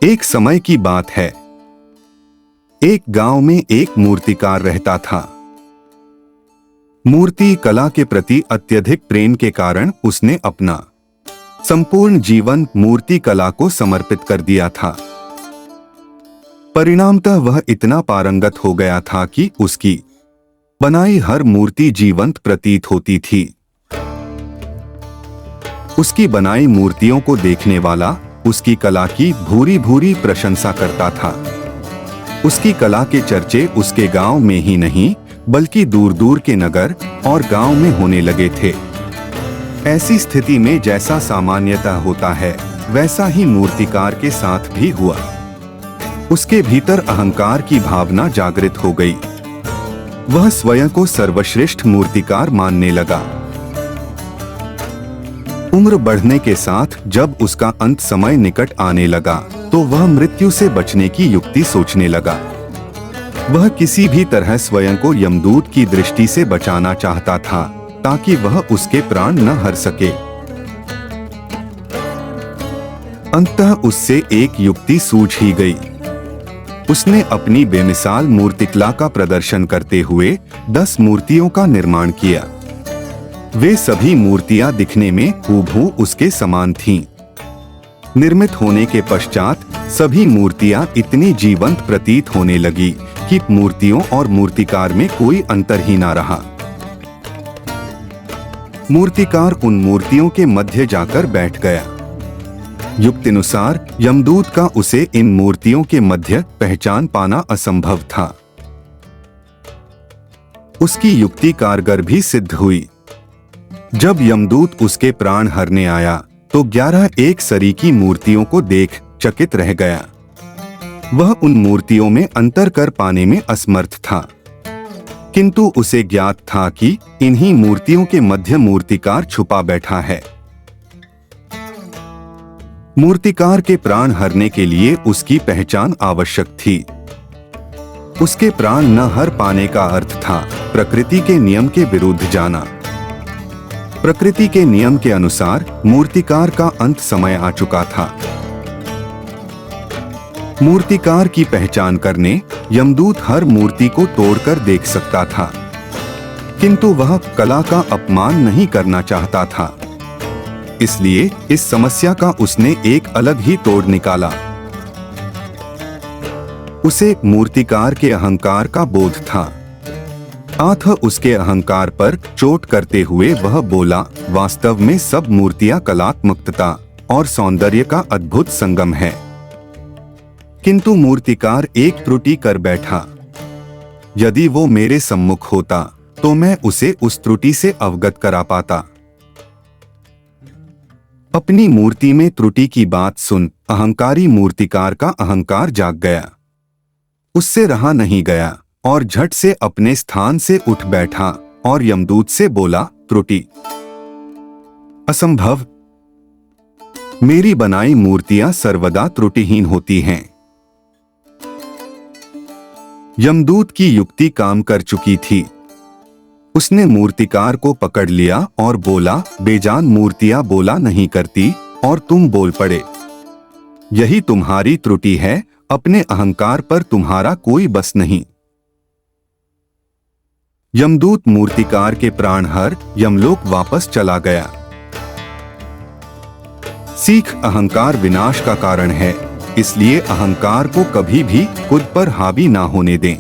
एक समय की बात है। एक गांव में एक मूर्तिकार रहता था। मूर्ति कला के प्रति अत्यधिक प्रेम के कारण उसने अपना संपूर्ण जीवन मूर्ति कला को समर्पित कर दिया था। परिणामतः वह इतना पारंगत हो गया था कि उसकी बनाई हर मूर्ति जीवंत प्रतीत होती थी। उसकी बनाई मूर्तियों को देखने वाला उसकी कला की भूरी भूरी प्रशंसा करता था। उसकी कला के चर्चे उसके गांव में ही नहीं बल्कि दूर दूर के नगर और गांव में होने लगे थे। ऐसी स्थिति में जैसा सामान्यतः होता है वैसा ही मूर्तिकार के साथ भी हुआ। उसके भीतर अहंकार की भावना जागृत हो गई। वह स्वयं को सर्वश्रेष्ठ मूर्तिकार मानने लगा। उम्र बढ़ने के साथ जब उसका अंत समय निकट आने लगा तो वह मृत्यु से बचने की युक्ति सोचने लगा। वह किसी भी तरह स्वयं को यमदूत की दृष्टि से बचाना चाहता था ताकि वह उसके प्राण न हर सके। अंततः उससे एक युक्ति सूझ ही गई। उसने अपनी बेमिसाल मूर्तिकला का प्रदर्शन करते हुए 10 मूर्तियों का निर्माण किया। वे सभी मूर्तियां दिखने में हूबहू उसके समान थीं। निर्मित होने के पश्चात सभी मूर्तियां इतनी जीवंत प्रतीत होने लगी कि मूर्तियों और मूर्तिकार में कोई अंतर ही ना रहा। मूर्तिकार उन मूर्तियों के मध्य जाकर बैठ गया। युक्तिनुसार यमदूत का उसे इन मूर्तियों के मध्य पहचान पाना असंभव था। उसकी युक्ति कारगर भी सिद्ध हुई। जब यमदूत उसके प्राण हरने आया तो 11 एक सरीकी मूर्तियों को देख चकित रह गया। वह उन मूर्तियों में अंतर कर पाने में असमर्थ था, किंतु उसे ज्ञात था कि इन्हीं मूर्तियों के मध्य मूर्तिकार छुपा बैठा है। मूर्तिकार के प्राण हरने के लिए उसकी पहचान आवश्यक थी। उसके प्राण न हर पाने का अर्थ था प्रकृति के नियम के विरुद्ध जाना। प्रकृति के नियम के अनुसार मूर्तिकार का अंत समय आ चुका था। मूर्तिकार की पहचान करने यमदूत हर मूर्ति को तोड़कर देख सकता था, किंतु वह कला का अपमान नहीं करना चाहता था। इसलिए इस समस्या का उसने एक अलग ही तोड़ निकाला। उसे मूर्तिकार के अहंकार का बोध था। अतः उसके अहंकार पर चोट करते हुए वह बोला, वास्तव में सब मूर्तियां कलात्मकता और सौंदर्य का अद्भुत संगम है। किंतु मूर्तिकार एक त्रुटि कर बैठा। यदि वो मेरे सम्मुख होता तो मैं उसे उस त्रुटि से अवगत करा पाता। अपनी मूर्ति में त्रुटि की बात सुन अहंकारी मूर्तिकार का अहंकार जाग गया। उससे रहा नहीं गया और झट से अपने स्थान से उठ बैठा और यमदूत से बोला, त्रुटि? असंभव। मेरी बनाई मूर्तियां सर्वदा त्रुटिहीन होती हैं। यमदूत की युक्ति काम कर चुकी थी। उसने मूर्तिकार को पकड़ लिया और बोला, बेजान मूर्तियां बोला नहीं करती और तुम बोल पड़े। यही तुम्हारी त्रुटि है। अपने अहंकार पर तुम्हारा कोई बस नहीं। यमदूत मूर्तिकार के प्राण हर यमलोक वापस चला गया। सीख, अहंकार विनाश का कारण है, इसलिए अहंकार को कभी भी खुद पर हावी ना होने दें।